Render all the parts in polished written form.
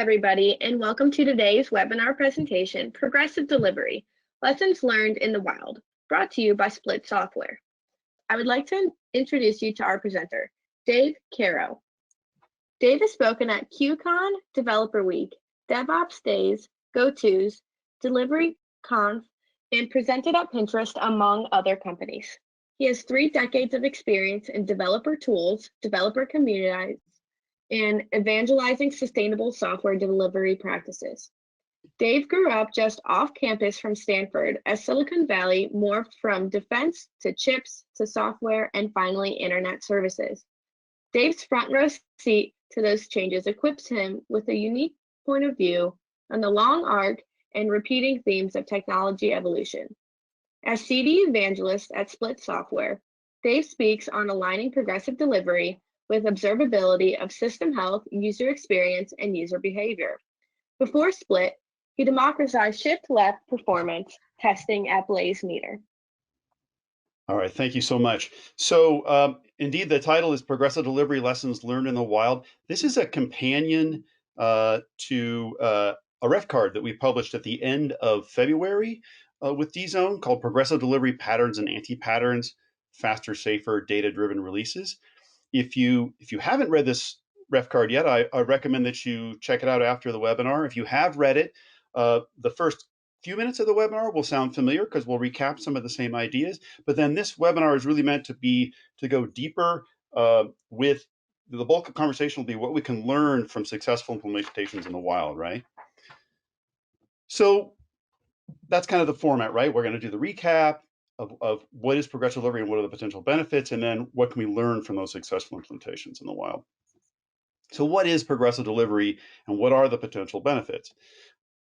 everybody, and welcome to today's webinar presentation, Progressive Delivery, Lessons Learned in the Wild, brought to you by Split Software. I would like to introduce you to our presenter, Dave Caro. Dave has spoken at QCon, Developer Week, DevOps Days, GoTo's, Delivery Conf, and presented at Pinterest, among other companies. He has 3 decades of experience in developer tools, developer communities, and evangelizing sustainable software delivery practices. Dave grew up just off campus from Stanford as Silicon Valley morphed from defense to chips to software and finally internet services. Dave's front row seat to those changes equips him with a unique point of view on the long arc and repeating themes of technology evolution. As CD evangelist at Split Software, Dave speaks on aligning progressive delivery with observability of system health, user experience, and user behavior. Before Split, he democratized shift-left performance testing at BlazeMeter. All right, thank you so much. So indeed, the title is Progressive Delivery Lessons Learned in the Wild. This is a companion to a Refcard that we published at the end of February with DZone called Progressive Delivery Patterns and Anti-Patterns, Faster, Safer, Data-Driven Releases. If you haven't read this Refcard yet, I recommend that you check it out after the webinar. If you have read it, the first few minutes of the webinar will sound familiar because we'll recap some of the same ideas. But then this webinar is really meant to go deeper with the bulk of conversation will be what we can learn from successful implementations in the wild, right? So that's kind of the format, right? We're going to do the recap of what is progressive delivery and what are the potential benefits, and then what can we learn from those successful implementations in the wild. So what is progressive delivery and what are the potential benefits?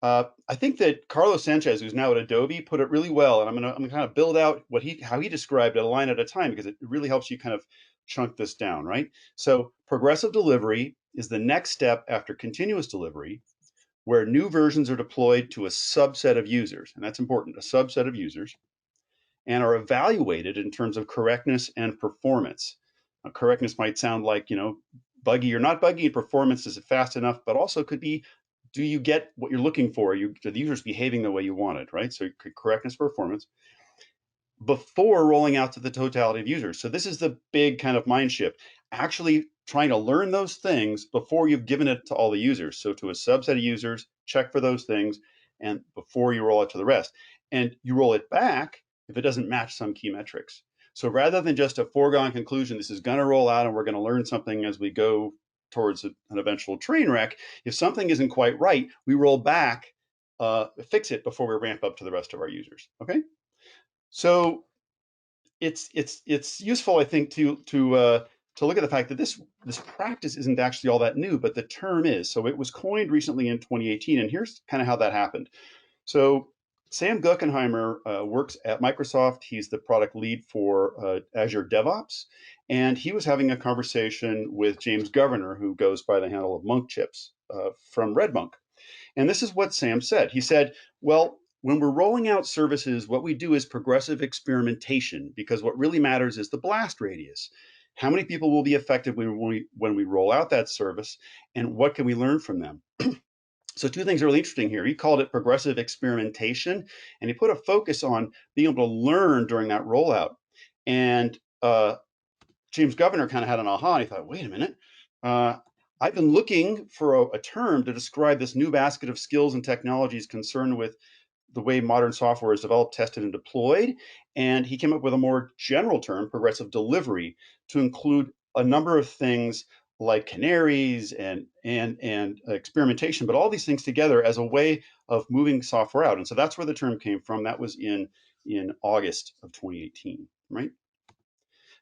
I think that Carlos Sanchez, who's now at Adobe, put it really well, and I'm gonna kind of build out how he described it a line at a time because it really helps you kind of chunk this down, right? So progressive delivery is the next step after continuous delivery, where new versions are deployed to a subset of users, and that's important, a subset of users, and are evaluated in terms of correctness and performance. Correctness might sound like, buggy or not buggy, performance is it fast enough, but also could be, do you get what you're looking for? Are the users behaving the way you wanted, right? So correctness, performance, before rolling out to the totality of users. So this is the big kind of mind shift, actually trying to learn those things before you've given it to all the users. So to a subset of users, check for those things, and before you roll it to the rest. And you roll it back if it doesn't match some key metrics. So rather than just a foregone conclusion, this is going to roll out and we're going to learn something as we go towards an eventual train wreck, if something isn't quite right, we roll back, fix it before we ramp up to the rest of our users, okay? So it's useful, I think, to look at the fact that this practice isn't actually all that new, but the term is. So it was coined recently in 2018, and here's kind of how that happened. So Sam Guckenheimer works at Microsoft. He's the product lead for Azure DevOps, and he was having a conversation with James Governor, who goes by the handle of Monk Chips from RedMonk. And this is what Sam said. He said, well, when we're rolling out services, what we do is progressive experimentation, because what really matters is the blast radius. How many people will be affected when we roll out that service, and what can we learn from them? So 2 things are really interesting here. He called it progressive experimentation, and he put a focus on being able to learn during that rollout. And James Governor kind of had an aha, and he thought, wait a minute, I've been looking for a term to describe this new basket of skills and technologies concerned with the way modern software is developed, tested, and deployed. And he came up with a more general term, progressive delivery, to include a number of things like canaries and experimentation, but all these things together as a way of moving software out. And so that's where the term came from. That was in August of 2018, right?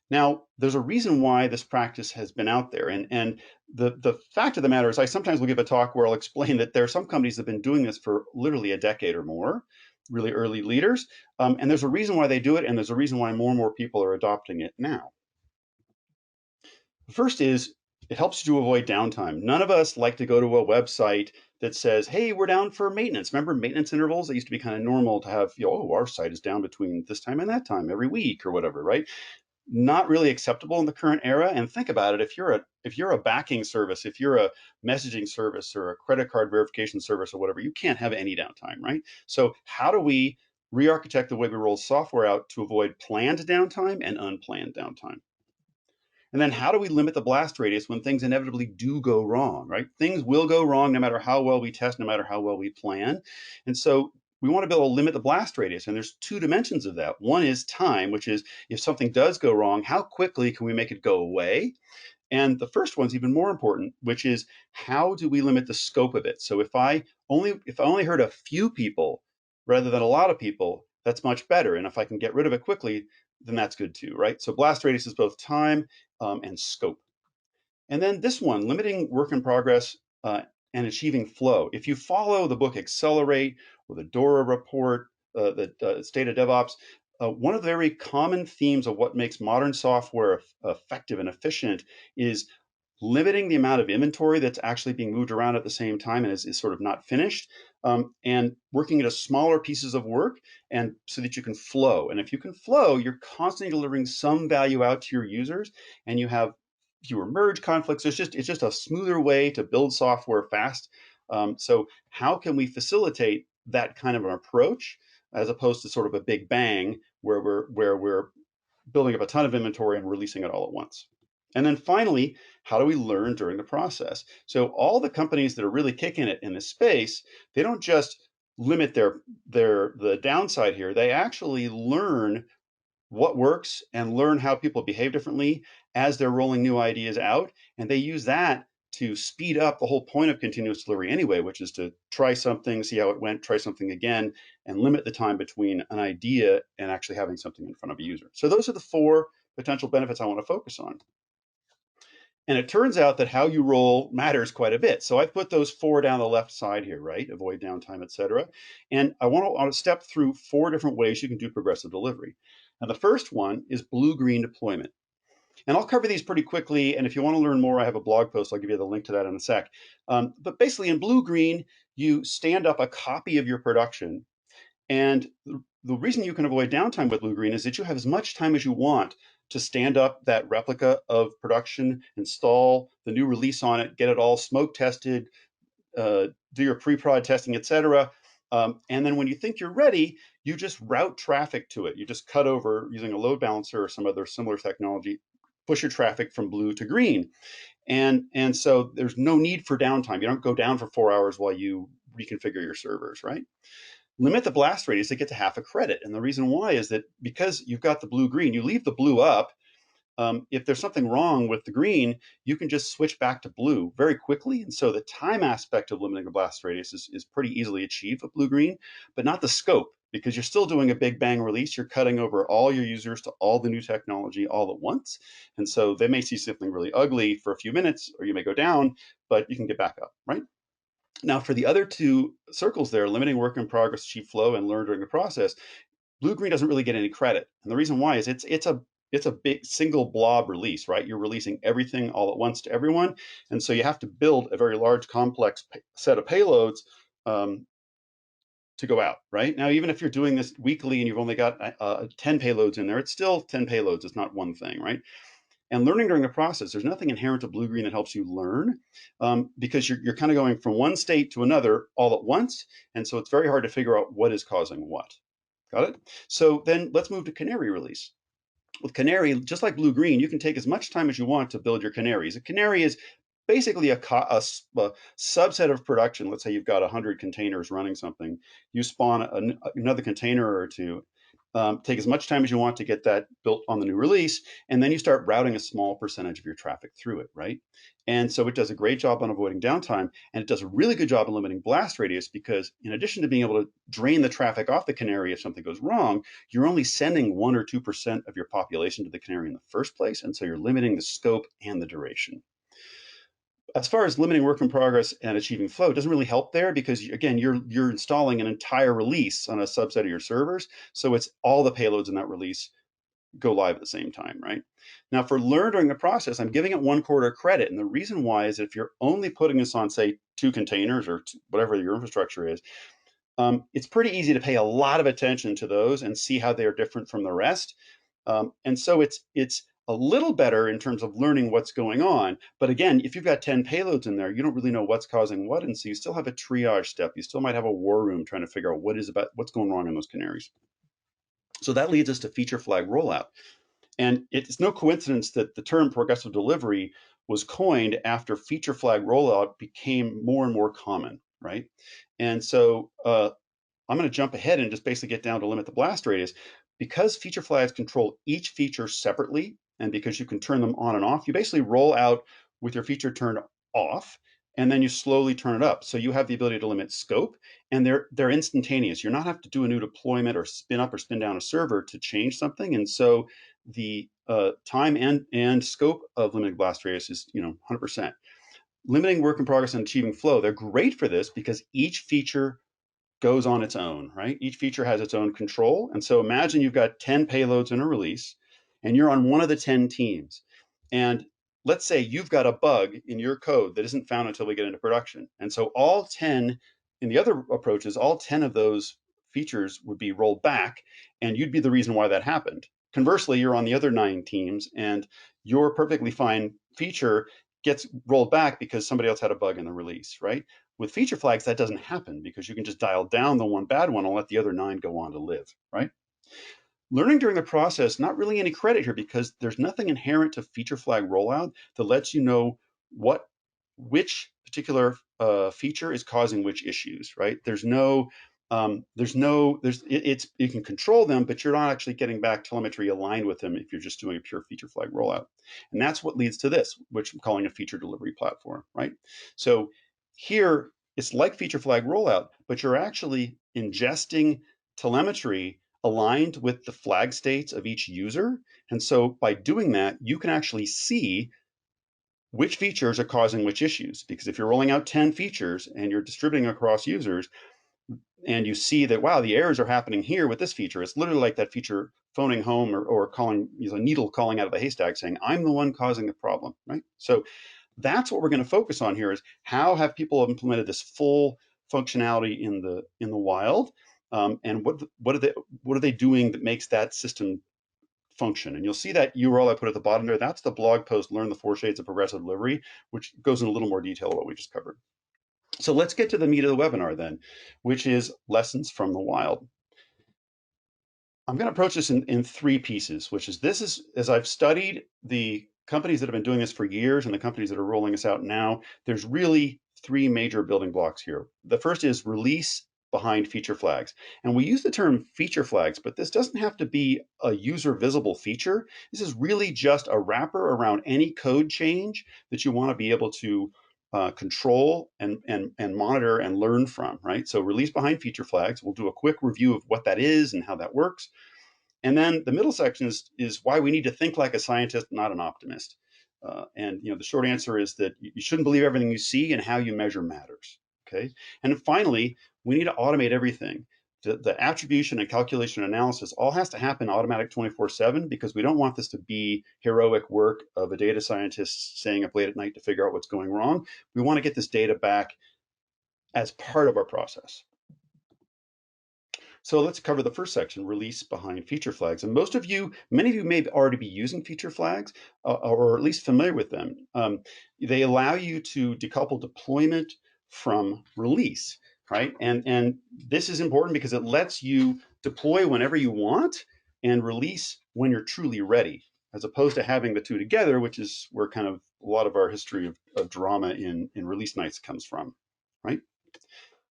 Now, there's a reason why this practice has been out there. And the fact of the matter is I sometimes will give a talk where I'll explain that there are some companies that have been doing this for literally a decade or more, really early leaders. And there's a reason why they do it, and there's a reason why more and more people are adopting it now. The first is it helps you to avoid downtime. None of us like to go to a website that says, hey, we're down for maintenance. Remember maintenance intervals? They used to be kind of normal to have, oh, our site is down between this time and that time every week or whatever, right? not really acceptable in the current era. And think about it, if you're a backing service, if you're a messaging service or a credit card verification service or whatever, you can't have any downtime, right? So how do we re-architect the way we roll software out to avoid planned downtime and unplanned downtime? And then how do we limit the blast radius when things inevitably do go wrong, right? Things will go wrong no matter how well we test, no matter how well we plan. And so we want to be able to limit the blast radius. And there's two dimensions of that. One is time, which is if something does go wrong, how quickly can we make it go away? And the first one's even more important, which is how do we limit the scope of it? So if I only hurt a few people rather than a lot of people, that's much better. And if I can get rid of it quickly, then that's good too, right? So blast radius is both time and scope. And then this one, limiting work in progress and achieving flow. If you follow the book Accelerate or the Dora report, the State of DevOps, one of the very common themes of what makes modern software effective and efficient is limiting the amount of inventory that's actually being moved around at the same time and is sort of not finished, and working into smaller pieces of work and so that you can flow. And if you can flow, you're constantly delivering some value out to your users and you have fewer merge conflicts. It's just a smoother way to build software fast. So how can we facilitate that kind of an approach as opposed to sort of a big bang where we're building up a ton of inventory and releasing it all at once? And then finally, how do we learn during the process? So all the companies that are really kicking it in this space, they don't just limit the downside here. They actually learn what works and learn how people behave differently as they're rolling new ideas out. And they use that to speed up the whole point of continuous delivery anyway, which is to try something, see how it went, try something again, and limit the time between an idea and actually having something in front of a user. So those are the four potential benefits I want to focus on. And it turns out that how you roll matters quite a bit. So I've put those four down the left side here, right? Avoid downtime, et cetera. And I want to step through four different ways you can do progressive delivery. And the first one is blue-green deployment. And I'll cover these pretty quickly. And if you want to learn more, I have a blog post. I'll give you the link to that in a sec. But basically in blue-green, you stand up a copy of your production. And the reason you can avoid downtime with blue-green is that you have as much time as you want to stand up that replica of production, install the new release on it, get it all smoke tested, do your pre-prod testing, etc. And then when you think you're ready, you just route traffic to it. You just cut over using a load balancer or some other similar technology, push your traffic from blue to green. And so there's no need for downtime. You don't go down for 4 hours while you reconfigure your servers, right? Limit the blast radius to get to half a credit. And the reason why is that because you've got the blue green, you leave the blue up. If there's something wrong with the green, you can just switch back to blue very quickly. And so the time aspect of limiting the blast radius is pretty easily achieved with blue green, but not the scope, because you're still doing a big bang release. You're cutting over all your users to all the new technology all at once. And so they may see something really ugly for a few minutes, or you may go down, but you can get back up, right? Now, for the other two circles there, limiting work in progress, achieve flow, and learn during the process, blue-green doesn't really get any credit. And the reason why is it's a big single blob release, right? You're releasing everything all at once to everyone. And so you have to build a very large, complex set of payloads to go out, right? Now, even if you're doing this weekly and you've only got 10 payloads in there, it's still 10 payloads. It's not one thing, right? And learning during the process, there's nothing inherent to blue-green that helps you learn because you're kind of going from one state to another all at once. And so it's very hard to figure out what is causing what. Got it? So then let's move to Canary release. With Canary, just like blue-green, you can take as much time as you want to build your canaries. A canary is basically a subset of production. Let's say you've got 100 containers running something. You spawn another container or two. Take as much time as you want to get that built on the new release, and then you start routing a small percentage of your traffic through it, right? And so it does a great job on avoiding downtime, and it does a really good job in limiting blast radius because in addition to being able to drain the traffic off the canary if something goes wrong, you're only sending 1 or 2% of your population to the canary in the first place, and so you're limiting the scope and the duration. As far as limiting work in progress and achieving flow, it doesn't really help there because again, you're installing an entire release on a subset of your servers. So it's all the payloads in that release go live at the same time, right? Now for learn during the process, I'm giving it 1/4 credit. And the reason why is if you're only putting this on, say, 2 containers or whatever your infrastructure is, it's pretty easy to pay a lot of attention to those and see how they're different from the rest. And so it's a little better in terms of learning what's going on. But again, if you've got 10 payloads in there, you don't really know what's causing what. And so you still have a triage step. You still might have a war room trying to figure out what's going wrong in those canaries. So that leads us to feature flag rollout. And it's no coincidence that the term progressive delivery was coined after feature flag rollout became more and more common, right? And so I'm going to jump ahead and just basically get down to limit the blast radius. Because feature flags control each feature separately, and because you can turn them on and off, you basically roll out with your feature turned off, and then you slowly turn it up. So you have the ability to limit scope, and they're instantaneous. You're not have to do a new deployment or spin up or spin down a server to change something. And so the time and scope of limiting blast radius is 100%. Limiting work in progress and achieving flow, they're great for this because each feature goes on its own, right? Each feature has its own control. And so imagine you've got 10 payloads in a release and you're on one of the 10 teams. And let's say you've got a bug in your code that isn't found until we get into production. And so all 10, in the other approaches, all 10 of those features would be rolled back and you'd be the reason why that happened. Conversely, you're on the other 9 teams and your perfectly fine feature gets rolled back because somebody else had a bug in the release, right? With feature flags, that doesn't happen because you can just dial down the one bad one and let the other 9 go on to live, right? Learning during the process, not really any credit here because there's nothing inherent to feature flag rollout that lets you know which particular feature is causing which issues, right? You can control them, but you're not actually getting back telemetry aligned with them if you're just doing a pure feature flag rollout. And that's what leads to this, which I'm calling a feature delivery platform, right? So here it's like feature flag rollout, but you're actually ingesting telemetry aligned with the flag states of each user. And so by doing that, you can actually see which features are causing which issues. Because if you're rolling out 10 features and you're distributing across users, and you see that, wow, the errors are happening here with this feature, it's literally like that feature phoning home or calling, a needle calling out of the haystack saying, I'm the one causing the problem, right? So that's what we're going to focus on here is how have people implemented this full functionality in the wild, and what are they doing that makes that system function. And you'll see that URL I put at the bottom there. That's the blog post, Learn the Four Shades of Progressive Delivery, which goes in a little more detail of what we just covered. So let's get to the meat of the webinar then, which is lessons from the wild. I'm going to approach this in 3 pieces, which is as I've studied the companies that have been doing this for years and the companies that are rolling this out now, there's really 3 major building blocks here. The first is release behind feature flags. And we use the term feature flags, but this doesn't have to be a user visible feature. This is really just a wrapper around any code change that you want to be able to control and monitor and learn from, right? So release behind feature flags, we'll do a quick review of what that is and how that works. And then the middle section is why we need to think like a scientist, not an optimist. And the short answer is that you shouldn't believe everything you see, and how you measure matters. Okay. And finally, we need to automate everything. The attribution and calculation analysis all has to happen automatic 24/7 because we don't want this to be heroic work of a data scientist staying up late at night to figure out what's going wrong. We want to get this data back as part of our process. So let's cover the first section, release behind feature flags. And many of you may already be using feature flags or at least familiar with them. They allow you to decouple deployment from release, right? And this is important because it lets you deploy whenever you want and release when you're truly ready, as opposed to having the two together, which is where kind of a lot of our history of drama in release nights comes from, right?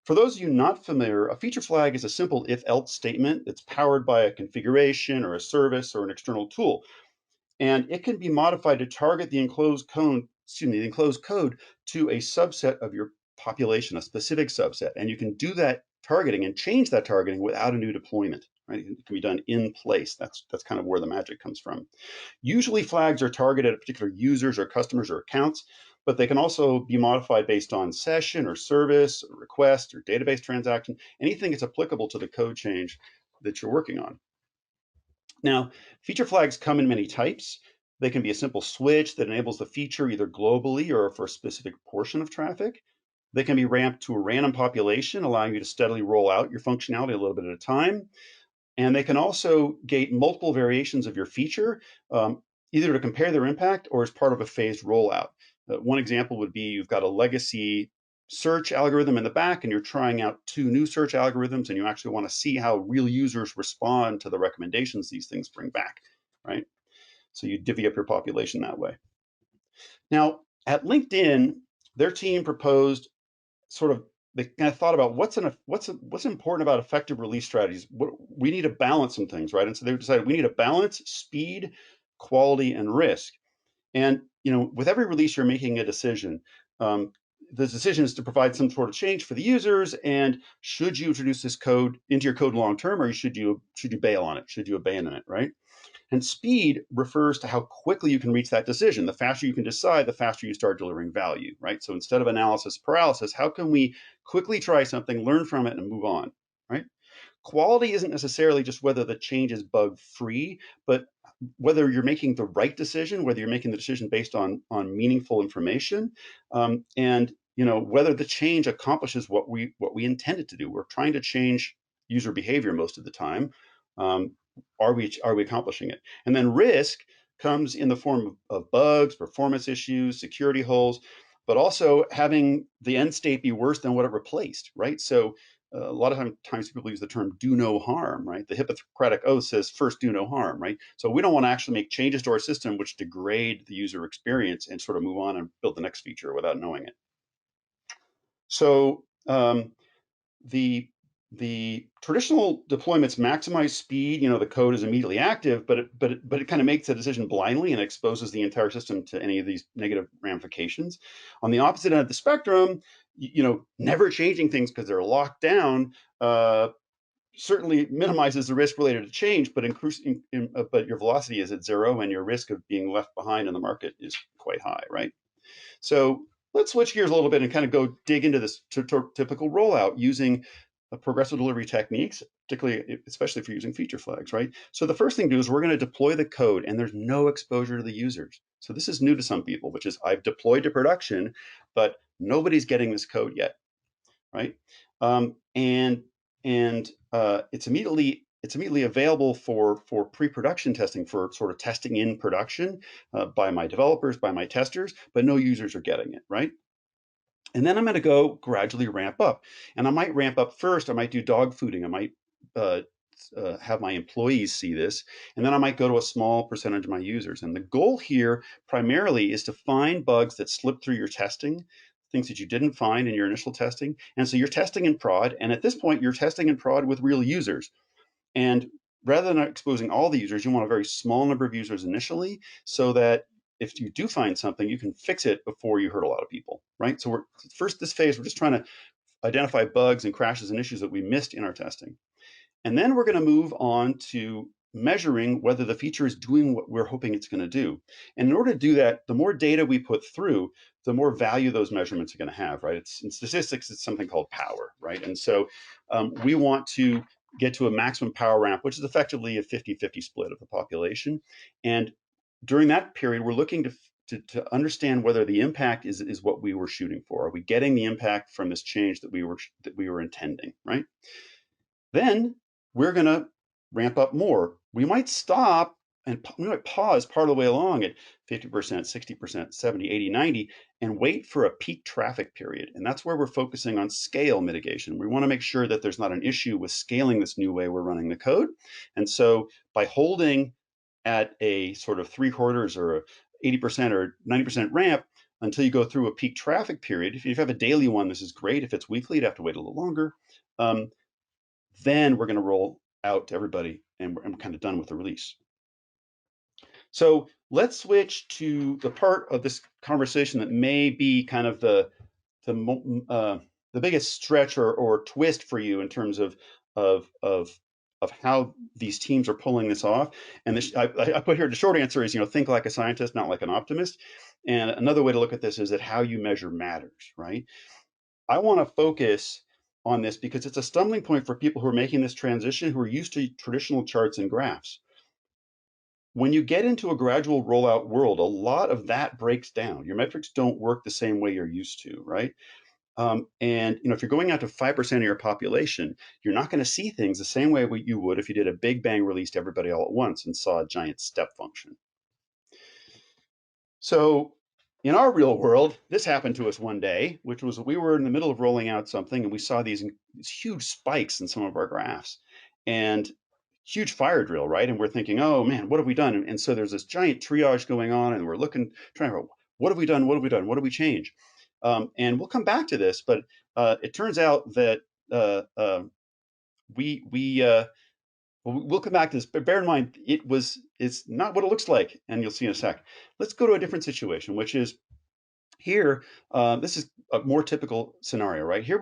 For those of you not familiar, a feature flag is a simple if-else statement that's powered by a configuration or a service or an external tool. And it can be modified to target the enclosed code, to a subset of your population, a specific subset. And you can do that targeting and change that targeting without a new deployment, right? It can be done in place. That's kind of where the magic comes from. Usually flags are targeted at particular users or customers or accounts, but they can also be modified based on session or service or request or database transaction, anything that's applicable to the code change that you're working on. Now, feature flags come in many types. They can be a simple switch that enables the feature either globally or for a specific portion of traffic. They can be ramped to a random population, allowing you to steadily roll out your functionality a little bit at a time. And they can also gate multiple variations of your feature, either to compare their impact or as part of a phased rollout. One example would be you've got a legacy search algorithm in the back and you're trying out two new search algorithms and you actually want to see how real users respond to the recommendations these things bring back, right? So you divvy up your population that way. Now, at LinkedIn, their team proposed sort of they kind of thought about what's important about effective release strategies. We need to balance some things, right? And so they decided we need to balance speed, quality, and risk. And with every release, you're making a decision. The decision is to provide some sort of change for the users. And should you introduce this code into your code long term, or should you bail on it? Should you abandon it, right? And speed refers to how quickly you can reach that decision. The faster you can decide, the faster you start delivering value, right? So instead of analysis paralysis, how can we quickly try something, learn from it, and move on, right? Quality isn't necessarily just whether the change is bug free, but whether you're making the right decision, whether you're making the decision based on meaningful information, and whether the change accomplishes what we intended to do. We're trying to change user behavior most of the time. Are we accomplishing it? And then risk comes in the form of bugs, performance issues, security holes, but also having the end state be worse than what it replaced, right? So a lot of times people use the term do no harm, right? The Hippocratic Oath says first do no harm, right? So we don't want to actually make changes to our system which degrade the user experience and sort of move on and build the next feature without knowing it. So the traditional deployments maximize speed. The code is immediately active, but it kind of makes a decision blindly and exposes the entire system to any of these negative ramifications. On the opposite end of the spectrum, never changing things because they're locked down certainly minimizes the risk related to change, but but your velocity is at zero and your risk of being left behind in the market is quite high, right? So let's switch gears a little bit and kind of go dig into this typical rollout using progressive delivery techniques, especially if you're using feature flags, right? So the first thing to do is we're going to deploy the code and there's no exposure to the users. So this is new to some people, which is I've deployed to production, but nobody's getting this code yet, right? And it's immediately available for pre-production testing, for sort of testing in production by my developers, by my testers, but no users are getting it, right? And then I'm going to go gradually ramp up. And I might ramp up first. I might do dog fooding. I might have my employees see this. And then I might go to a small percentage of my users. And the goal here primarily is to find bugs that slip through your testing, things that you didn't find in your initial testing. And so you're testing in prod. And at this point, you're testing in prod with real users. And rather than exposing all the users, you want a very small number of users initially so that if you do find something, you can fix it before you hurt a lot of people, right? So this phase, we're just trying to identify bugs and crashes and issues that we missed in our testing. And then we're going to move on to measuring whether the feature is doing what we're hoping it's going to do. And in order to do that, the more data we put through, the more value those measurements are going to have, right? In statistics, it's something called power, right? And so we want to get to a maximum power ramp, which is effectively a 50-50 split of the population. And during that period, we're looking to understand whether the impact is what we were shooting for. Are we getting the impact from this change that we were intending, right? Then we're going to ramp up more. We might stop and we might pause part of the way along at 50%, 60%, 70, 80, 90, and wait for a peak traffic period. And that's where we're focusing on scale mitigation. We want to make sure that there's not an issue with scaling this new way we're running the code. And so by holding at a sort of 3/4 or 80% or 90% ramp until you go through a peak traffic period, if you have a daily one, this is great. If it's weekly, you'd have to wait a little longer. Then we're going to roll out to everybody and we're kind of done with the release. So let's switch to the part of this conversation that may be kind of the biggest stretch or twist for you in terms of how these teams are pulling this off. And I put here the short answer is think like a scientist, not like an optimist. And another way to look at this is that how you measure matters, right? I want to focus on this because it's a stumbling point for people who are making this transition, who are used to traditional charts and graphs. When you get into a gradual rollout world, a lot of that breaks down. Your metrics don't work the same way you're used to, right? And if you're going out to 5% of your population, you're not going to see things the same way you would if you did a big bang release to everybody all at once and saw a giant step function. So in our real world, this happened to us one day, which was we were in the middle of rolling out something and we saw these huge spikes in some of our graphs and huge fire drill, right? And we're thinking, oh man, what have we done? And so there's this giant triage going on and we're looking, trying to, what have we done? What have we done? What have we changed? And we'll come back to this, but it turns out that we we'll come back to this, but bear in mind, it's not what it looks like, and you'll see in a sec. Let's go to a different situation, which is here. This is a more typical scenario, right? Here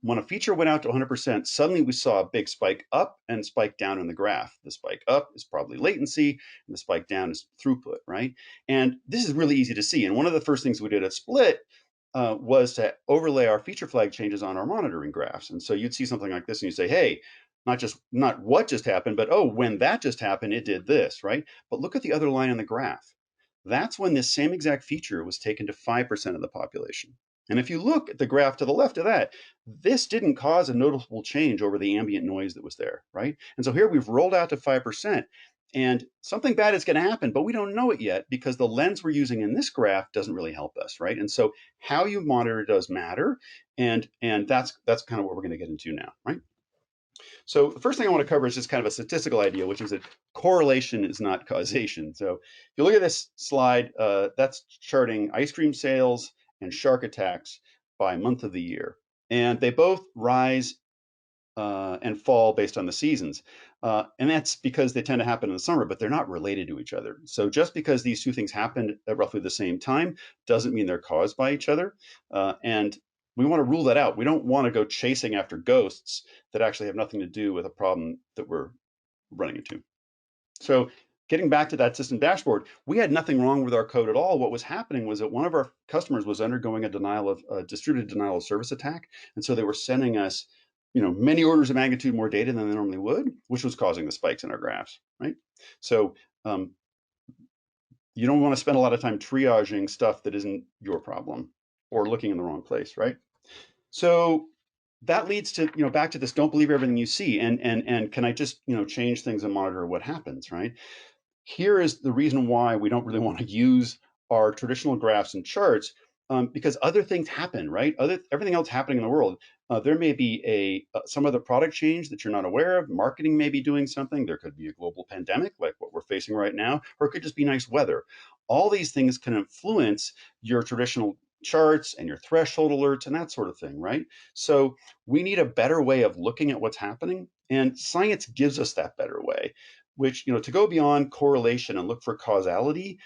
when a feature went out to 100%, suddenly we saw a big spike up and spike down in the graph. The spike up is probably latency, and the spike down is throughput, right? And this is really easy to see. And one of the first things we did at Split was to overlay our feature flag changes on our monitoring graphs. And so you'd see something like this and you say, hey, not what just happened, but oh, when that just happened, it did this, right? But look at the other line on the graph. That's when this same exact feature was taken to 5% of the population. And if you look at the graph to the left of that, this didn't cause a noticeable change over the ambient noise that was there, right? And so here we've rolled out to 5%. And something bad is going to happen, but we don't know it yet because the lens we're using in this graph doesn't really help us, right? And so how you monitor does matter, and that's kind of what we're going to get into now, right? So the first thing I want to cover is just kind of a statistical idea, which is that correlation is not causation. So if you look at this slide, that's charting ice cream sales and shark attacks by month of the year, and they both rise and fall based on the seasons. And that's because they tend to happen in the summer, but they're not related to each other. So just because these two things happened at roughly the same time doesn't mean they're caused by each other. And we want to rule that out. We don't want to go chasing after ghosts that actually have nothing to do with a problem that we're running into. So getting back to that system dashboard, we had nothing wrong with our code at all. What was happening was that one of our customers was undergoing a distributed denial of service attack. And so they were sending us many orders of magnitude more data than they normally would, which was causing the spikes in our graphs, right? So you don't want to spend a lot of time triaging stuff that isn't your problem or looking in the wrong place, right? So that leads to back to this: don't believe everything you see, and can I just change things and monitor what happens, right? Here is the reason why we don't really want to use our traditional graphs and charts, because other things happen, right? Everything else happening in the world. There may be some other product change that you're not aware of. Marketing may be doing something. There could be a global pandemic like what we're facing right now, or it could just be nice weather. All these things can influence your traditional charts and your threshold alerts and that sort of thing, right? So we need a better way of looking at what's happening, and science gives us that better way, which, to go beyond correlation and look for causality,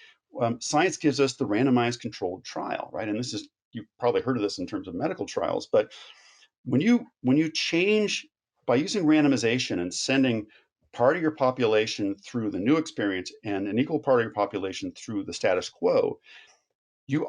science gives us the randomized controlled trial, right? And this is, you've probably heard of this in terms of medical trials, but when you change by using randomization and sending part of your population through the new experience and an equal part of your population through the status quo, you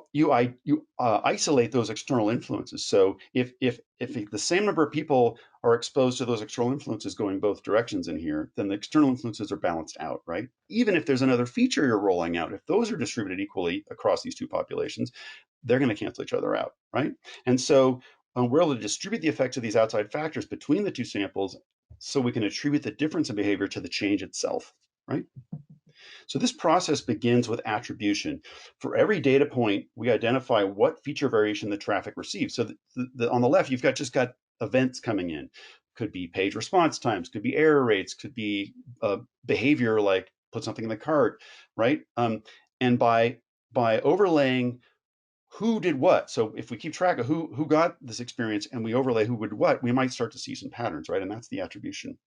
isolate those external influences. So if the same number of people are exposed to those external influences going both directions in here, then the external influences are balanced out, right? Even if there's another feature you're rolling out, if those are distributed equally across these two populations, they're going to cancel each other out, right? And so we're able to distribute the effects of these outside factors between the two samples so we can attribute the difference in behavior to the change itself, right? So this process begins with attribution. For every data point, we identify what feature variation the traffic receives. So on the left, you've just got events coming in. Could be page response times, could be error rates, could be behavior like put something in the cart, right? And by overlaying who did what, so if we keep track of who got this experience and we overlay who would what, we might start to see some patterns, right? And that's the attribution.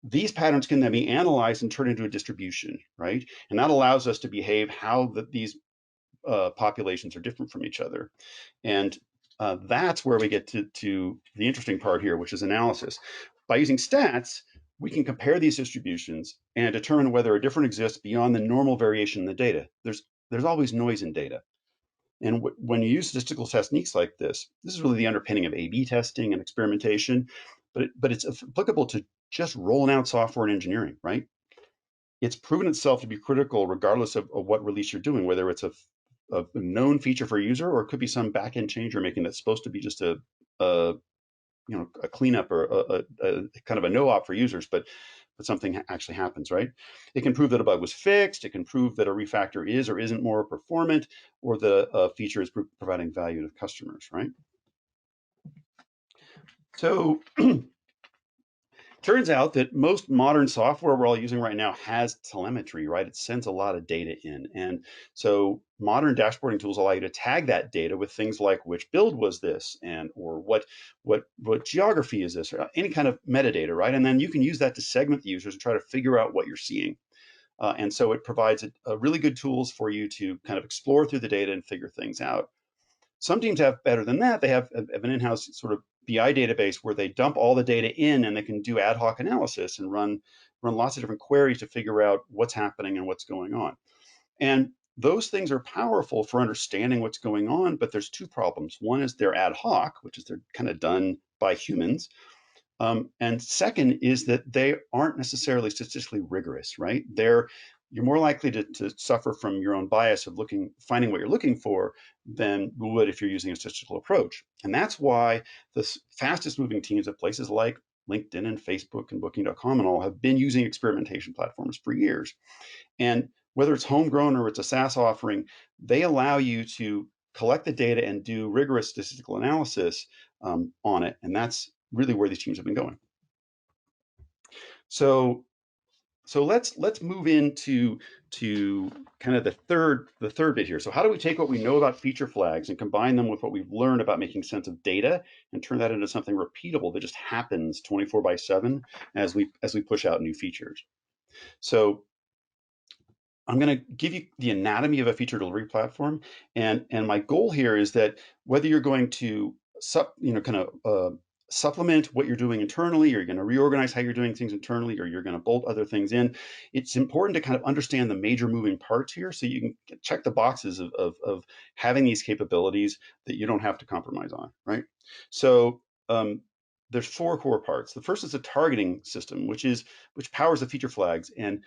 These patterns can then be analyzed and turned into a distribution, right? And that allows us to behave how these populations are different from each other. And that's where we get to the interesting part here, which is analysis. By using stats, we can compare these distributions and determine whether a difference exists beyond the normal variation in the data. There's always noise in data. And when you use statistical techniques like this is really the underpinning of A/B testing and experimentation, but it's applicable to just rolling out software and engineering, right? It's proven itself to be critical regardless of what release you're doing, whether it's a a known feature for a user, or it could be some backend change you're making that's supposed to be just a a cleanup or a kind of a no-op for users, but something actually happens, right? It can prove that a bug was fixed. It can prove that a refactor is or isn't more performant, or the feature is providing value to customers, right? So turns out that most modern software we're all using right now has telemetry, right? It sends a lot of data in. And so modern dashboarding tools allow you to tag that data with things like which build was this, and or what geography is this, or any kind of metadata, right? And then you can use that to segment the users and try to figure out what you're seeing. And so it provides a really good tools for you to kind of explore through the data and figure things out. Some teams have better than that. They have an in-house sort of BI database where they dump all the data in, and they can do ad hoc analysis and run lots of different queries to figure out what's happening and what's going on. And those things are powerful for understanding what's going on, but there's two problems. One is they're ad hoc, which is they're kind of done by humans. And second is that they aren't necessarily statistically rigorous, right? You're more likely to suffer from your own bias of finding what you're looking for than you would if you're using a statistical approach. And that's why the fastest moving teams at places like LinkedIn and Facebook and Booking.com and all have been using experimentation platforms for years. And whether it's homegrown or it's a SaaS offering, they allow you to collect the data and do rigorous statistical analysis on it. And that's really where these teams have been going. So let's move into kind of the third bit here. So how do we take what we know about feature flags and combine them with what we've learned about making sense of data and turn that into something repeatable that just happens 24/7 as we push out new features? So I'm going to give you the anatomy of a feature delivery platform, and my goal here is that whether you're going to supplement what you're doing internally, or you're going to reorganize how you're doing things internally, or you're going to bolt other things in, it's important to kind of understand the major moving parts here, so you can check the boxes of having these capabilities that you don't have to compromise on, right? So there's four core parts. The first is a targeting system, which powers the feature flags, and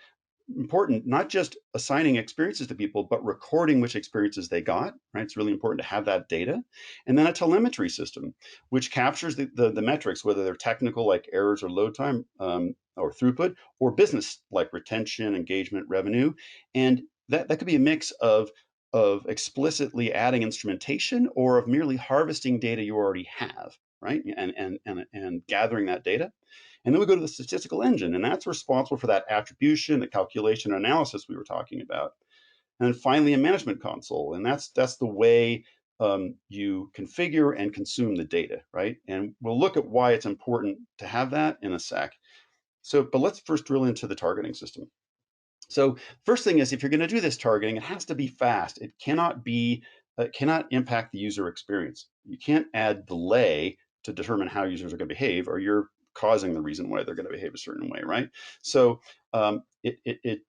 important, not just assigning experiences to people, but recording which experiences they got, right? It's really important to have that data. And then a telemetry system, which captures the metrics, whether they're technical, like errors or load time, or throughput, or business, like retention, engagement, revenue. And that could be a mix of explicitly adding instrumentation, or of merely harvesting data you already have, right? And gathering that data. And then we go to the statistical engine, and that's responsible for that attribution, the calculation, and analysis we were talking about. And then finally, a management console, and that's the way you configure and consume the data, right? And we'll look at why it's important to have that in a sec. So, but let's first drill into the targeting system. So, first thing is, if you're going to do this targeting, it has to be fast. It cannot impact the user experience. You can't add delay to determine how users are going to behave, or you're causing the reason why they're going to behave a certain way, right? So it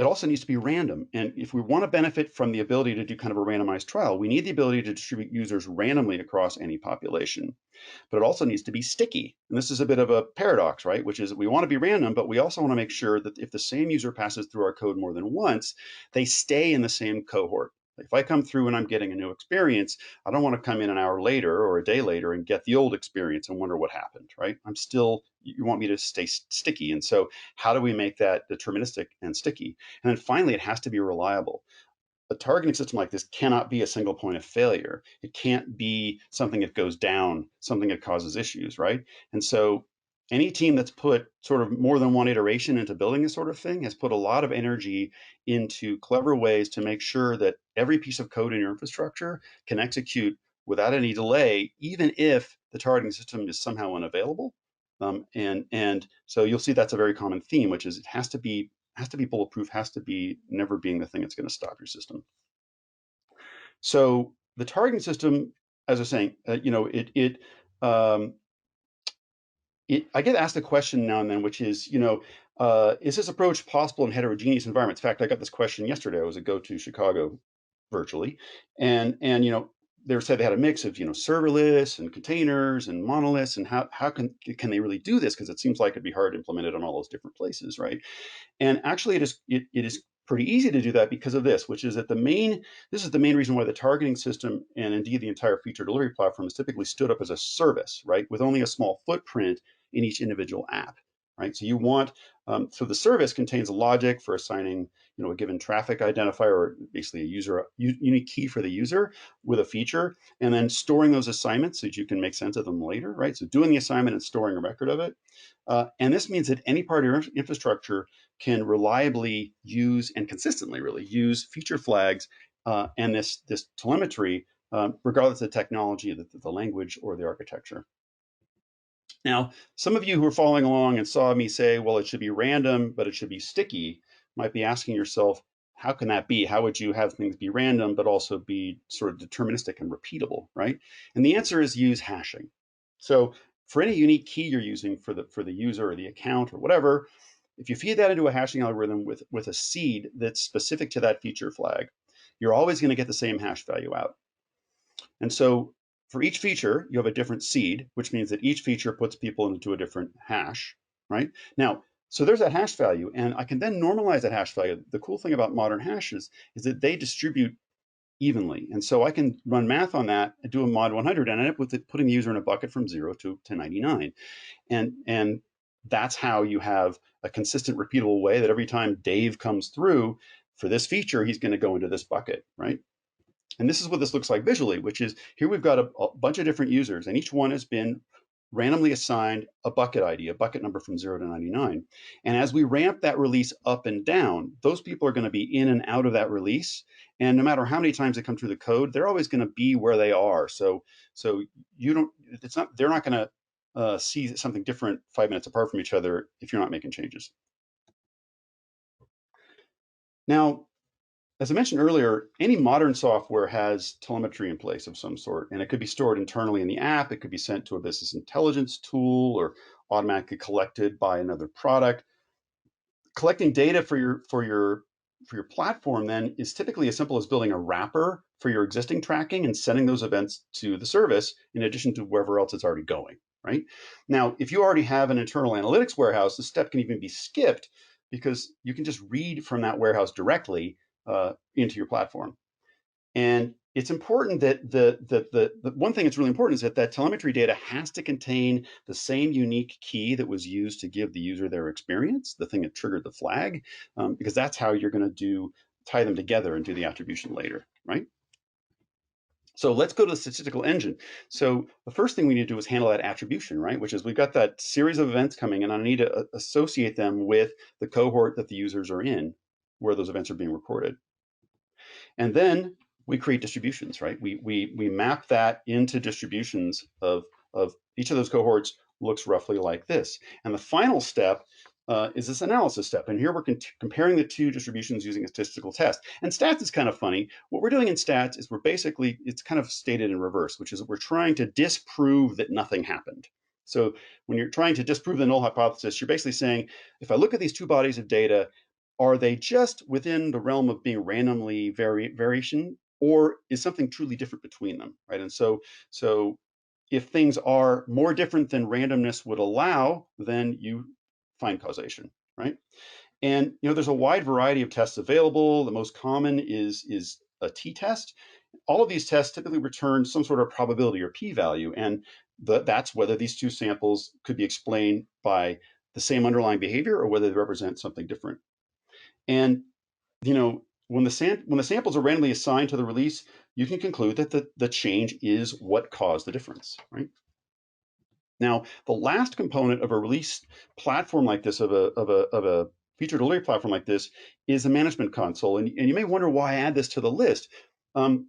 also needs to be random. And if we want to benefit from the ability to do kind of a randomized trial, we need the ability to distribute users randomly across any population. But it also needs to be sticky. And this is a bit of a paradox, right? Which is, we want to be random, but we also want to make sure that if the same user passes through our code more than once, they stay in the same cohort. If I come through and I'm getting a new experience, I don't want to come in an hour later or a day later and get the old experience and wonder what happened, right? You want me to stay sticky. And so how do we make that deterministic and sticky? And then finally, it has to be reliable. A targeting system like this cannot be a single point of failure. It can't be something that goes down, something that causes issues, right? And so any team that's put sort of more than one iteration into building this sort of thing has put a lot of energy into clever ways to make sure that every piece of code in your infrastructure can execute without any delay, even if the targeting system is somehow unavailable. And so you'll see that's a very common theme, which is it has to be bulletproof, has to be never being the thing that's going to stop your system. So the targeting system, as I was saying, I get asked a question now and then, which is, is this approach possible in heterogeneous environments? In fact, I got this question yesterday. I was at Go to Chicago virtually, and they said they had a mix of serverless and containers and monoliths, and how can they really do this? Because it seems like it'd be hard to implement it on all those different places, right? And actually, it is pretty easy to do that because of this, which is that this is the main reason why the targeting system and indeed the entire feature delivery platform is typically stood up as a service, right? With only a small footprint in each individual app, right? So you want, so the service contains a logic for assigning, a given traffic identifier, or basically a unique key for the user with a feature, and then storing those assignments so that you can make sense of them later, right? So doing the assignment and storing a record of it. And this means that any part of your infrastructure can reliably use and consistently really use feature flags and this telemetry, regardless of the technology, the language, or the architecture. Now, some of you who are following along and saw me say, well, it should be random, but it should be sticky, might be asking yourself, how can that be? How would you have things be random, but also be sort of deterministic and repeatable, right? And the answer is use hashing. So for any unique key you're using for the user or the account or whatever, if you feed that into a hashing algorithm with a seed that's specific to that feature flag, you're always going to get the same hash value out. And so for each feature, you have a different seed, which means that each feature puts people into a different hash, right? Now, so there's that hash value, and I can then normalize that hash value. The cool thing about modern hashes is that they distribute evenly. And so I can run math on that and do a mod 100 and end up with it putting the user in a bucket from 0 to 99. And that's how you have a consistent, repeatable way that every time Dave comes through for this feature, he's going to go into this bucket, right? And this is what this looks like visually, which is here we've got a bunch of different users, and each one has been randomly assigned a bucket ID, a bucket number from 0 to 99. And as we ramp that release up and down, those people are going to be in and out of that release. And no matter how many times they come through the code, they're always going to be where they are. So you don't, it's not, they're not going to see something different 5 minutes apart from each other if you're not making changes. Now, as I mentioned earlier, any modern software has telemetry in place of some sort, and it could be stored internally in the app. It could be sent to a business intelligence tool or automatically collected by another product. Collecting data for your platform then is typically as simple as building a wrapper for your existing tracking and sending those events to the service in addition to wherever else it's already going, right? Now, if you already have an internal analytics warehouse, the step can even be skipped because you can just read from that warehouse directly into your platform. And it's important that the one thing that's really important is that telemetry data has to contain the same unique key that was used to give the user their experience, the thing that triggered the flag, because that's how you're going to tie them together and do the attribution later, right? So let's go to the statistical engine. So the first thing we need to do is handle that attribution, right? Which is we've got that series of events coming and I need to associate them with the cohort that the users are in, where those events are being recorded. And then we create distributions, right? We map that into distributions of each of those cohorts looks roughly like this. And the final step is this analysis step. And here we're comparing the two distributions using a statistical test. And stats is kind of funny. What we're doing in stats is it's kind of stated in reverse, which is we're trying to disprove that nothing happened. So when you're trying to disprove the null hypothesis, you're basically saying, if I look at these two bodies of data, are they just within the realm of being randomly variation, or is something truly different between them, right? And so if things are more different than randomness would allow, then you find causation, right? And there's a wide variety of tests available. The most common is a t-test. All of these tests typically return some sort of probability or p-value, and that's whether these two samples could be explained by the same underlying behavior or whether they represent something different. And when the samples are randomly assigned to the release, you can conclude that the change is what caused the difference, right? Now, the last component of a release platform like this, of a feature delivery platform like this, is a management console. And you may wonder why I add this to the list. And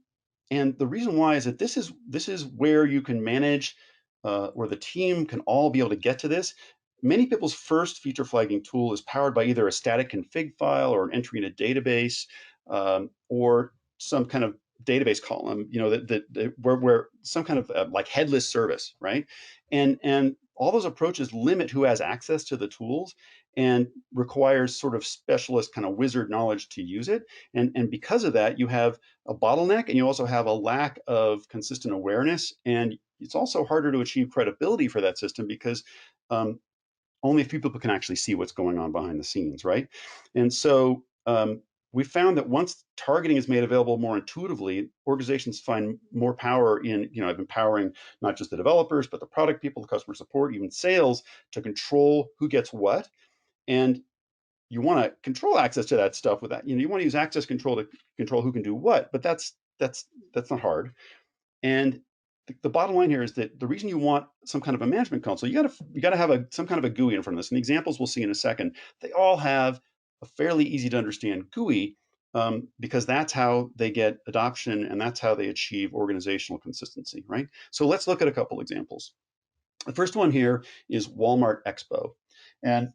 the reason why is that this is where you can manage, where the team can all be able to get to this. Many people's first feature flagging tool is powered by either a static config file or an entry in a database, or some kind of database column, where some kind of like headless service, right? And all those approaches limit who has access to the tools and requires sort of specialist kind of wizard knowledge to use it. And because of that, you have a bottleneck and you also have a lack of consistent awareness. And it's also harder to achieve credibility for that system because only a few people can actually see what's going on behind the scenes, right? And so we found that once targeting is made available more intuitively, organizations find more power in, empowering not just the developers, but the product people, the customer support, even sales to control who gets what. And you want to control access to that stuff with that. You want to use access control to control who can do what, but that's not hard. And the bottom line here is that the reason you want some kind of a management console, you got to have some kind of a GUI in front of this. And the examples we'll see in a second, they all have a fairly easy to understand GUI, because that's how they get adoption and that's how they achieve organizational consistency, right? So let's look at a couple examples. The first one here is Walmart Expo, and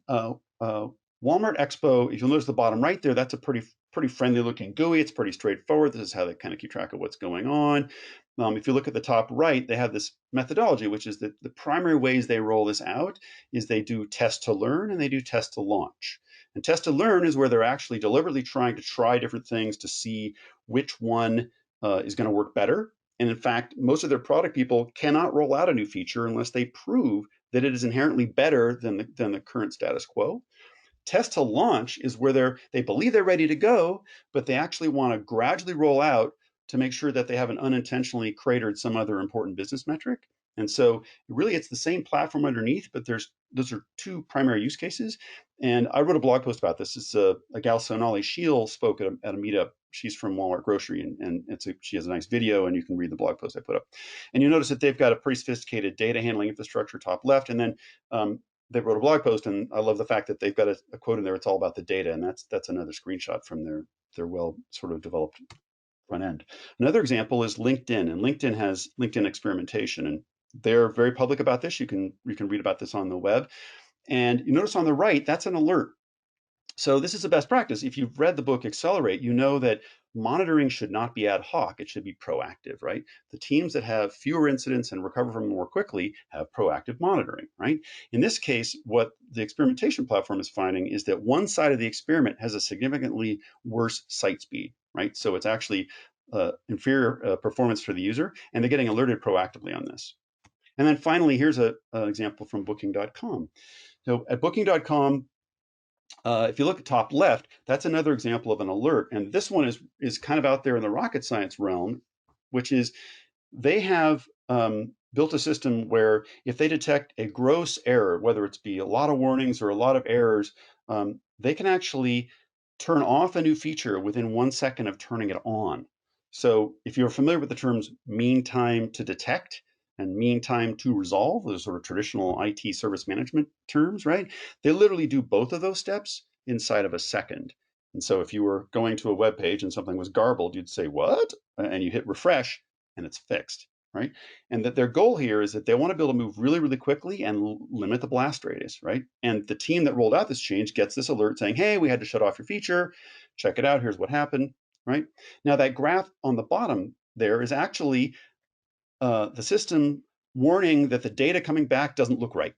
Walmart Expo. If you'll notice the bottom right there, that's a pretty friendly looking GUI. It's pretty straightforward. This is how they kind of keep track of what's going on. If you look at the top right, they have this methodology, which is that the primary ways they roll this out is they do test to learn and they do test to launch. And test to learn is where they're actually deliberately trying to try different things to see which one is going to work better. And in fact, most of their product people cannot roll out a new feature unless they prove that it is inherently better than the current status quo. Test to launch is where they believe they're ready to go, but they actually want to gradually roll out to make sure that they haven't unintentionally cratered some other important business metric. And so really it's the same platform underneath, but those are two primary use cases. And I wrote a blog post about this. It's a gal, Sonali Sheel, spoke at a meetup. She's from Walmart Grocery, and she has a nice video, and you can read the blog post I put up. And you notice that they've got a pretty sophisticated data handling infrastructure top left, and then they wrote a blog post, and I love the fact that they've got a quote in there. It's all about the data, and that's another screenshot from their well sort of developed front end. Another example is LinkedIn, and LinkedIn has LinkedIn experimentation, and they're very public about this. You can read about this on the web, and you notice on the right that's an alert. So this is a best practice. If you've read the book Accelerate, you know that monitoring should not be ad hoc. It should be proactive, right? The teams that have fewer incidents and recover from them more quickly have proactive monitoring, right? In this case, what the experimentation platform is finding is that one side of the experiment has a significantly worse site speed, right? So it's actually inferior performance for the user, and they're getting alerted proactively on this. And then finally, here's an example from Booking.com. So at Booking.com, if you look at top left, that's another example of an alert. And this one is kind of out there in the rocket science realm, which is they have built a system where if they detect a gross error, whether it's be a lot of warnings or a lot of errors, they can actually turn off a new feature within 1 second of turning it on. So if you're familiar with the terms mean time to detect and mean time to resolve, those sort of traditional IT service management terms, right? They literally do both of those steps inside of a second. And so if you were going to a web page and something was garbled, you'd say, what? And you hit refresh and it's fixed, right? And that their goal here is that they want to be able to move really, really quickly and limit the blast radius, right? And the team that rolled out this change gets this alert saying, hey, we had to shut off your feature. Check it out. Here's what happened, right? Now that graph on the bottom there is actually the system warning that the data coming back doesn't look right.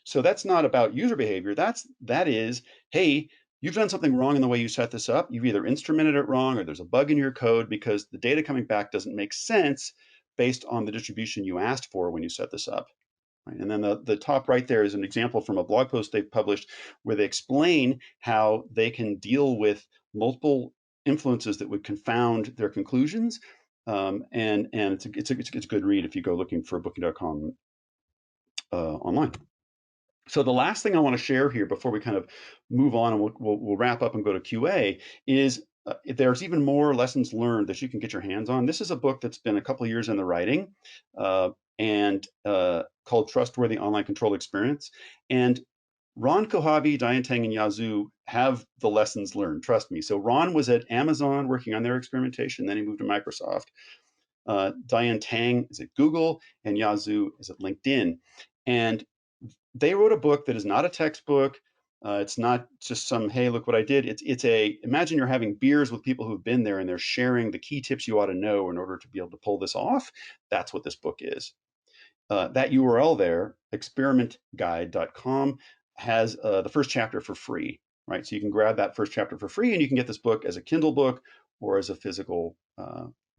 So that's not about user behavior. That is, hey, you've done something wrong in the way you set this up. You've either instrumented it wrong or there's a bug in your code because the data coming back doesn't make sense based on the distribution you asked for when you set this up. Right? And then the top right there is an example from a blog post they published where they explain how they can deal with multiple influences that would confound their conclusions. And it's a good read if you go looking for Booking.com online. So the last thing I want to share here before we kind of move on and we'll wrap up and go to QA is there's even more lessons learned that you can get your hands on. This is a book that's been a couple of years in the writing and called Trustworthy Online Control Experience. And Ron Kohavi, Diane Tang, and Yazoo have the lessons learned, trust me. So Ron was at Amazon working on their experimentation, then he moved to Microsoft. Diane Tang is at Google, and Yazoo is at LinkedIn. And they wrote a book that is not a textbook. It's not just some, hey, look what I did. Imagine you're having beers with people who've been there and they're sharing the key tips you ought to know in order to be able to pull this off. That's what this book is. That URL there, experimentguide.com, has the first chapter for free, right? So you can grab that first chapter for free and you can get this book as a Kindle book or as a physical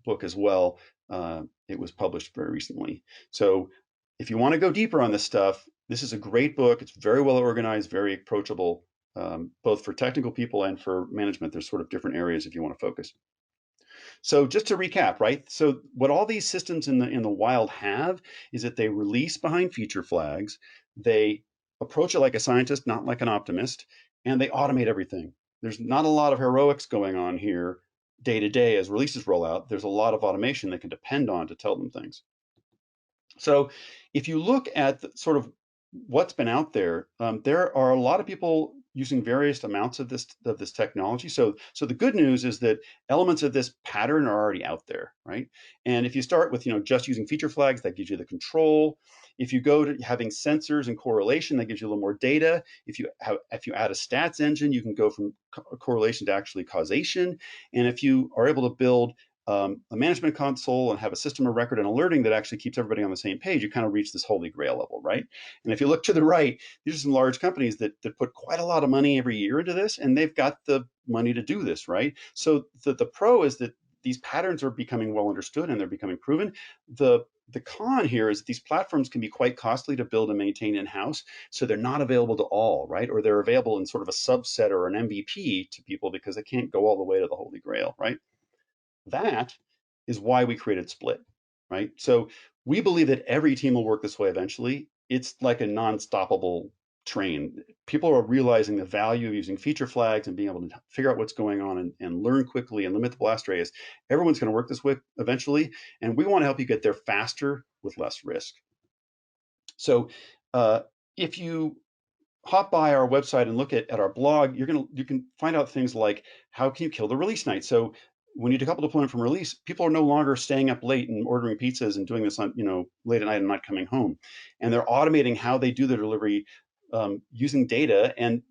book as well. It was published very recently. So if you want to go deeper on this stuff, this is a great book. It's very well organized, very approachable. both for technical people and for management. There's sort of different areas if you want to focus. So just to recap, right? So what all these systems in the wild have is that they release behind feature flags, they approach it like a scientist, not like an optimist, and they automate everything. There's not a lot of heroics going on here day to day as releases roll out. There's a lot of automation they can depend on to tell them things. So if you look at sort of what's been out there, there are a lot of people using various amounts of this technology. So the good news is that elements of this pattern are already out there, right? And if you start with just using feature flags, that gives you the control. If you go to having sensors and correlation, that gives you a little more data. If you add a stats engine, you can go from correlation to actually causation. And if you are able to build a management console and have a system of record and alerting that actually keeps everybody on the same page, you kind of reach this holy grail level, right? And if you look to the right, these are some large companies that put quite a lot of money every year into this, and they've got the money to do this, right? So the pro is that these patterns are becoming well understood and they're becoming proven. The con here is that these platforms can be quite costly to build and maintain in-house, so they're not available to all, right? Or they're available in sort of a subset or an MVP to people because they can't go all the way to the holy grail, right? That is why we created Split, right? So we believe that every team will work this way eventually. It's like a non-stoppable train. People are realizing the value of using feature flags and being able to figure out what's going on and learn quickly and limit the blast radius. Everyone's going to work this way eventually, and we want to help you get there faster with less risk. So if you hop by our website and look at our blog, you can find out things like how can you kill the release night. So when you decouple deployment from release, people are no longer staying up late and ordering pizzas and doing this on late at night and not coming home, and they're automating how they do their delivery using data. And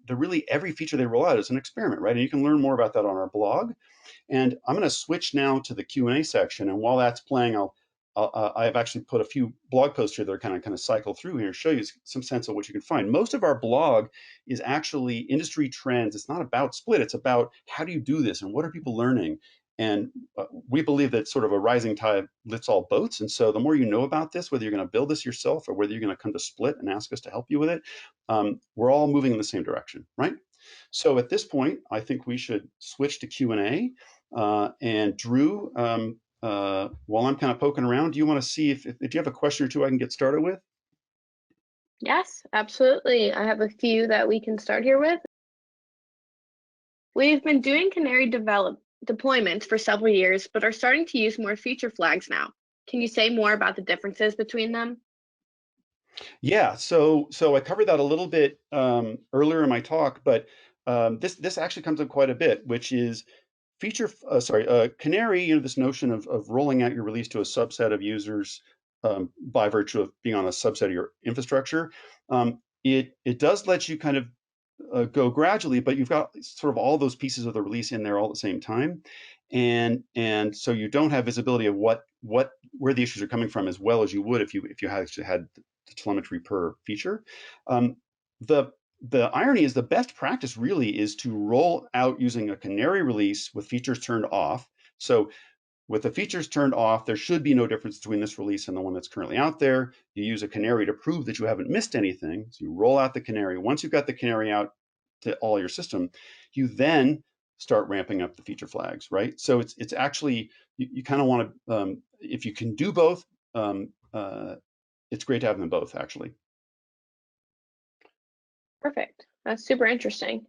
every feature they roll out is an experiment, right? And you can learn more about that on our blog. And I'm going to switch now to the Q&A section. And while that's playing, I've actually put a few blog posts here that are kind of cycle through here, show you some sense of what you can find. Most of our blog is actually industry trends. It's not about Split. It's about how do you do this and what are people learning. And we believe that sort of a rising tide lifts all boats. And so the more you know about this, whether you're going to build this yourself or whether you're going to come to Split and ask us to help you with it, we're all moving in the same direction, right? So at this point, I think we should switch to Q&A. And Drew, while I'm kind of poking around, do you want to see if you have a question or two I can get started with? Yes, absolutely. I have a few that we can start here with. We've been doing Canary deployments for several years, but are starting to use more feature flags now. Can you say more about the differences between them? Yeah, so I covered that a little bit earlier in my talk, but this actually comes up quite a bit, which is Canary. This notion of rolling out your release to a subset of users by virtue of being on a subset of your infrastructure. It does let you kind of go gradually, but you've got sort of all those pieces of the release in there all at the same time, and so you don't have visibility of where the issues are coming from as well as you would if you actually had the telemetry per feature. Um, the the irony is the best practice really is to roll out using a Canary release with features turned off. So with the features turned off, there should be no difference between this release and the one that's currently out there. You use a Canary to prove that you haven't missed anything. So you roll out the Canary. Once you've got the Canary out to all your system, you then start ramping up the feature flags, right? So it's actually, you kind of want to, if you can do both, it's great to have them both, actually. Perfect. That's super interesting.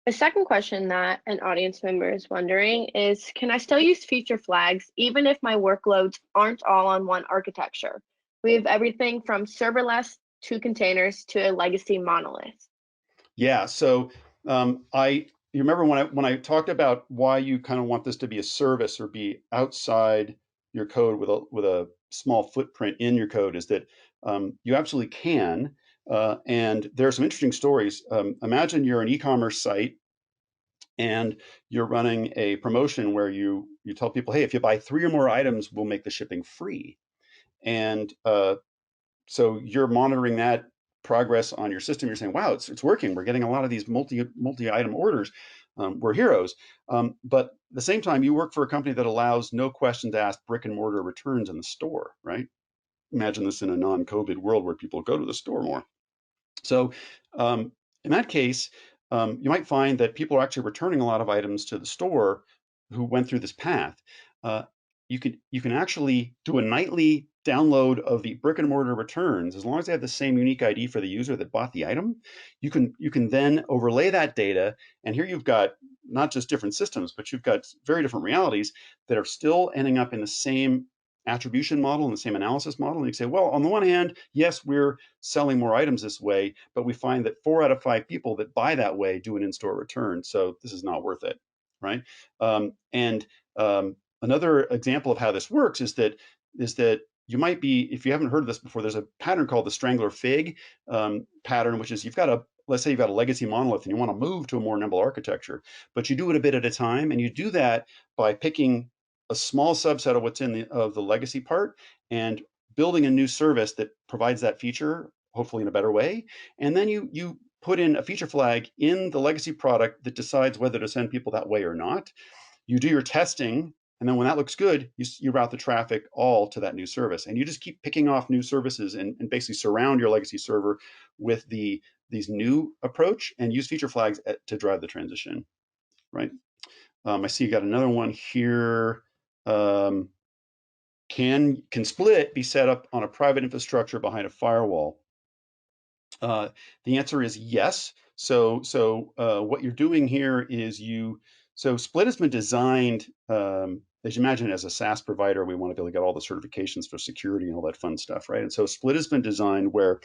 A second question that an audience member is wondering is, can I still use feature flags even if my workloads aren't all on one architecture? We have everything from serverless to containers to a legacy monolith. Yeah, so you remember when I talked about why you kind of want this to be a service or be outside your code with a small footprint in your code, is that you absolutely can. And there are some interesting stories. Imagine you're an e-commerce site and you're running a promotion where you tell people, hey, if you buy 3 or more items, we'll make the shipping free. And so you're monitoring that progress on your system. You're saying, wow, it's working. We're getting a lot of these multi-item orders. We're heroes. But at the same time, you work for a company that allows no questions asked brick and mortar returns in the store, right? Imagine this in a non-COVID world where people go to the store more. So In that case, you might find that people are actually returning a lot of items to the store who went through this path. Uh, you can actually do a nightly download of the brick and mortar returns as long as they have the same unique ID for the user that bought the item. You can then overlay that data, and here you've got not just different systems, but you've got very different realities that are still ending up in the same attribution model and the same analysis model. And you say, well, on the one hand, yes, we're selling more items this way, but we find that 4 out of 5 people that buy that way do an in-store return. So this is not worth it, right? And another example of how this works is that you might be, if you haven't heard of this before, there's a pattern called the Strangler Fig pattern, which is let's say you've got a legacy monolith and you want to move to a more nimble architecture, but you do it a bit at a time, and you do that by picking a small subset of what's of the legacy part and building a new service that provides that feature, hopefully in a better way. And then you put in a feature flag in the legacy product that decides whether to send people that way or not. You do your testing, and then when that looks good, you route the traffic all to that new service. And you just keep picking off new services and basically surround your legacy server with these new approach and use feature flags to drive the transition, right? I see you got another one here. Um, can split be set up on a private infrastructure behind a firewall? The answer is yes. So what you're doing here is so Split has been designed, as you imagine, as a SaaS provider, we want to be able to get all the certifications for security and all that fun stuff, right? And so Split has been designed where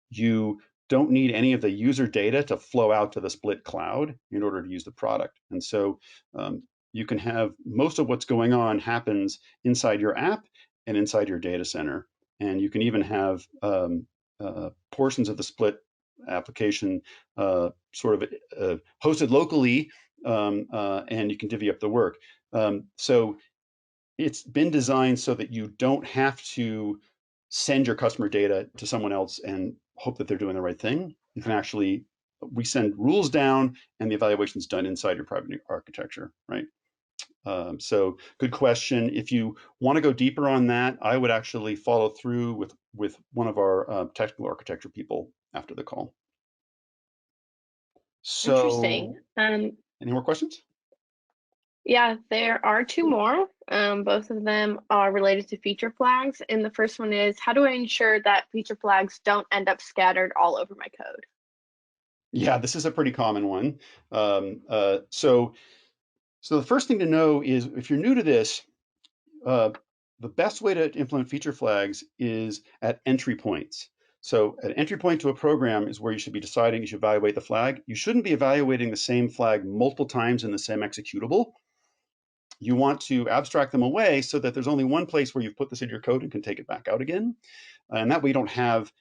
you don't need any of the user data to flow out to the Split cloud in order to use the product. And so you can have most of what's going on happens inside your app and inside your data center. And you can even have portions of the Split application sort of hosted locally, and you can divvy up the work. So it's been designed so that you don't have to send your customer data to someone else and hope that they're doing the right thing. You can actually, we send rules down and the evaluation is done inside your private architecture, right? So good question. If you want to go deeper on that, I would actually follow through with one of our technical architecture people after the call. So, Interesting. any more questions? Yeah, there are two more. Both of them are related to feature flags. And the first one is, how do I ensure that feature flags don't end up scattered all over my code? Yeah, this is a pretty common one. So the first thing to know is if you're new to this, uh, the best way to implement feature flags is at entry points. So an entry point to a program is where you should be deciding you should evaluate the flag. You shouldn't be evaluating the same flag multiple times in the same executable. You want to abstract them away so that there's only one place where you've put this in your code and can take it back out again. And that way you don't have,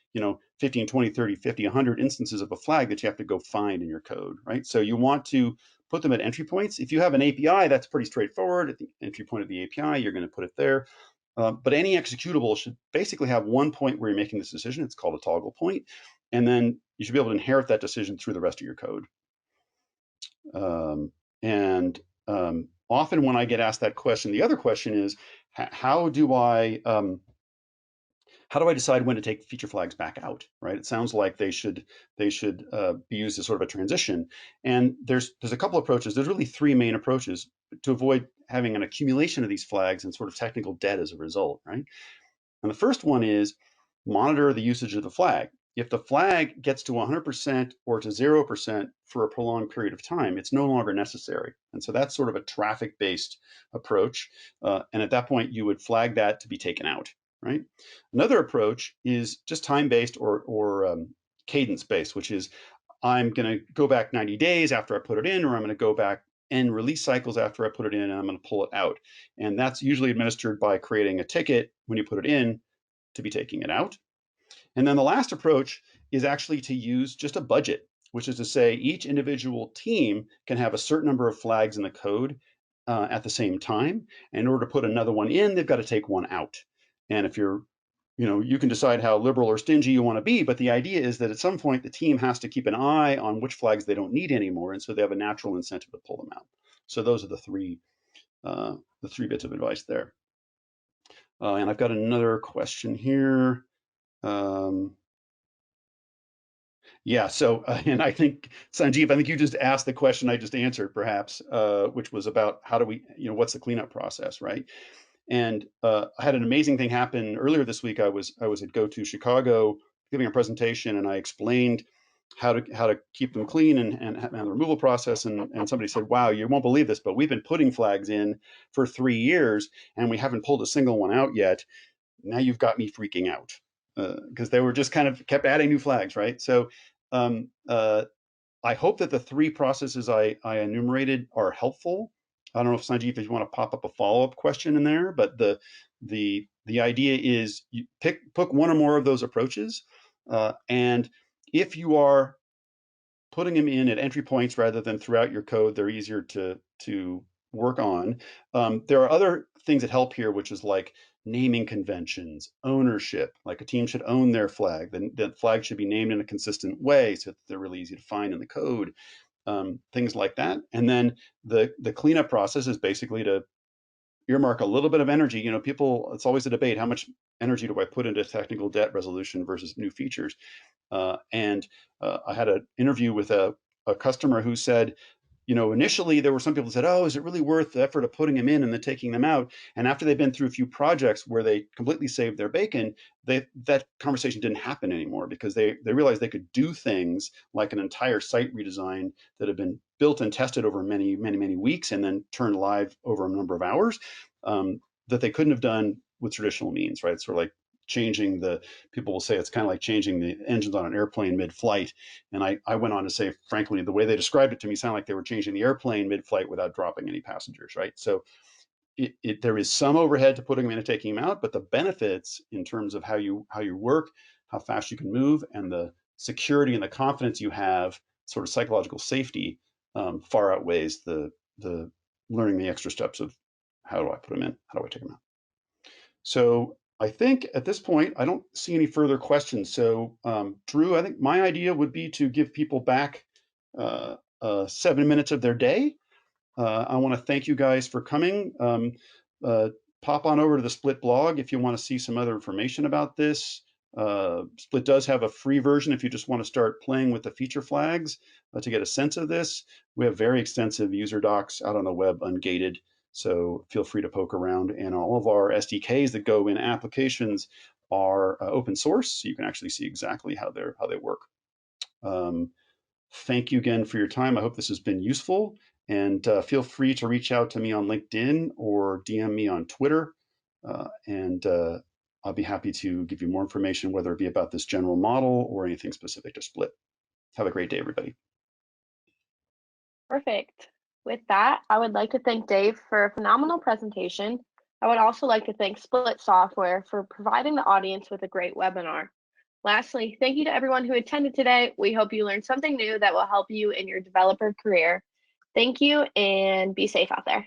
15, 20, 30, 50, 100 instances of a flag that you have to go find in your code, right? So you want to put them at entry points. If you have an API, that's pretty straightforward. At the entry point of the API, you're going to put it there. But any executable should basically have one point where you're making this decision. It's called a toggle point. And then you should be able to inherit that decision through the rest of your code. And often when I get asked that question, the other question is, how do I decide when to take feature flags back out? Right? It sounds like they should be used as sort of a transition. And there's a couple approaches. There's really 3 main approaches to avoid having an accumulation of these flags and sort of technical debt as a result. Right? And the first one is monitor the usage of the flag. If the flag gets to 100% or to 0% for a prolonged period of time, it's no longer necessary. And so that's sort of a traffic-based approach. And at that point, you would flag that to be taken out, right? Another approach is just time-based or cadence-based, which is I'm going to go back 90 days after I put it in, or I'm going to go back n release cycles after I put it in, and I'm going to pull it out. And that's usually administered by creating a ticket when you put it in to be taking it out. And then the last approach is actually to use just a budget, which is to say each individual team can have a certain number of flags in the code at the same time. And in order to put another one in, they've got to take one out. And if you're, you can decide how liberal or stingy you want to be, but the idea is that at some point the team has to keep an eye on which flags they don't need anymore, and so they have a natural incentive to pull them out. So those are the three bits of advice there. And I've got another question here. Yeah. So, and I think Sanjeev, I think you just asked the question I just answered, perhaps, which was about how do we, what's the cleanup process, right? And I had an amazing thing happen earlier this week. I was at Go to Chicago giving a presentation, and I explained how to keep them clean and the removal process. And somebody said, "Wow, you won't believe this, but we've been putting flags in for 3 years, and we haven't pulled a single one out yet. Now you've got me freaking out because they were just kind of kept adding new flags, right?" So um, uh, I hope that the three processes I enumerated are helpful. I don't know if Sanjeev, if you want to pop up a follow-up question in there, but the idea is you pick one or more of those approaches, and if you are putting them in at entry points rather than throughout your code, they're easier to work on. There are other things that help here, which is like naming conventions, ownership. Like a team should own their flag. Then the flag should be named in a consistent way so that they're really easy to find in the code. Things like that. And then the cleanup process is basically to earmark a little bit of energy. People, it's always a debate, how much energy do I put into technical debt resolution versus new features? And I had an interview with a customer who said, initially there were some people who said, "Oh, is it really worth the effort of putting them in and then taking them out?" And after they've been through a few projects where they completely saved their bacon, that conversation didn't happen anymore because they realized they could do things like an entire site redesign that had been built and tested over many, many, many weeks and then turned live over a number of hours, that they couldn't have done with traditional means, right? It's sort of like changing the people will say it's kind of like changing the engines on an airplane mid-flight. And I went on to say, frankly, the way they described it to me sounded like they were changing the airplane mid-flight without dropping any passengers, right? So there is some overhead to putting them in and taking them out, but the benefits in terms of how you work, how fast you can move, and the security and the confidence you have, sort of psychological safety, far outweighs the learning the extra steps of how do I put them in, how do I take them out. So I think at this point, I don't see any further questions. So Drew, I think my idea would be to give people back 7 minutes of their day. I want to thank you guys for coming. Uh, Pop on over to the Split blog if you want to see some other information about this. Split does have a free version if you just want to start playing with the feature flags to get a sense of this. We have very extensive user docs out on the web, ungated, so feel free to poke around. And all of our SDKs that go in applications are open source, so you can actually see exactly how they work. Thank you again for your time. I hope this has been useful. And feel free to reach out to me on LinkedIn or DM me on Twitter. And I'll be happy to give you more information, whether it be about this general model or anything specific to Split. Have a great day, everybody. Perfect. With that, I would like to thank Dave for a phenomenal presentation. I would also like to thank Split Software for providing the audience with a great webinar. Lastly, thank you to everyone who attended today. We hope you learned something new that will help you in your developer career. Thank you and be safe out there.